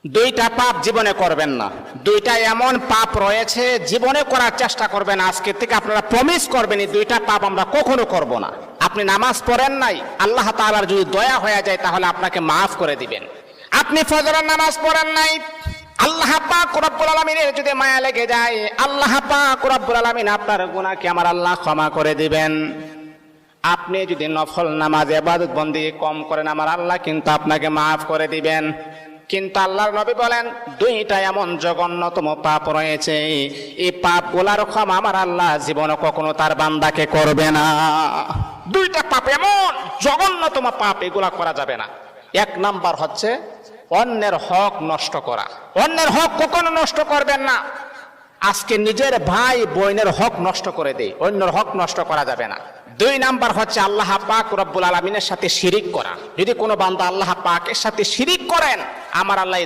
দুইটা পাপ জীবনে করবেন না। দুইটা এমন পাপ রয়েছে জীবনে করার চেষ্টা করবেন, আজকে থেকে আপনারা প্রমিস করবেন এই দুইটা পাপ আমরা কখনো করব না। আপনি নামাজ পড়েন নাই, আল্লাহ তাআলার যদি দয়া হয়ে যায় তাহলে আপনাকে মাফ করে দিবেন। আপনি ফজরের নামাজ পড়েন নাই, আল্লাহ পাক রব্বুল আলামিনের যদি মায়া লেগে যায়, আল্লাহ পাক রব্বুল আলামিন আপনার গুনাহকে আমার আল্লাহ ক্ষমা করে দিবেন। আপনি যদি নফল নামাজ ইবাদত বন্দেগী কম করেন, আমার আল্লাহ কিন্তু আপনাকে মাফ করে দিবেন। কিন্তু আল্লাহর নবী বলেন দুইটা এমন জঘন্যতম পাপ রয়েছে, এই পাপগুলার ক্ষমা আমার আল্লাহ জীবনে কখনো তার বান্দাকে করবে না। দুইটা পাপ এমন জঘন্যতম পাপ, এগুলা করা যাবে না। এক নাম্বার হচ্ছে অন্যের হক নষ্ট করা। অন্যের হক কখনো নষ্ট করবেন না। আজকে নিজের ভাই বোনের হক নষ্ট করে দেয়, অন্যের হক নষ্ট করা যাবে না। দুই নাম্বার হচ্ছে আল্লাহ পাক রব্বুল আলামিনের সাথে শিরিক করা। যদি কোনো বান্দা আল্লাহ পাকের সাথে শিরিক করেন, আমার আল্লাহ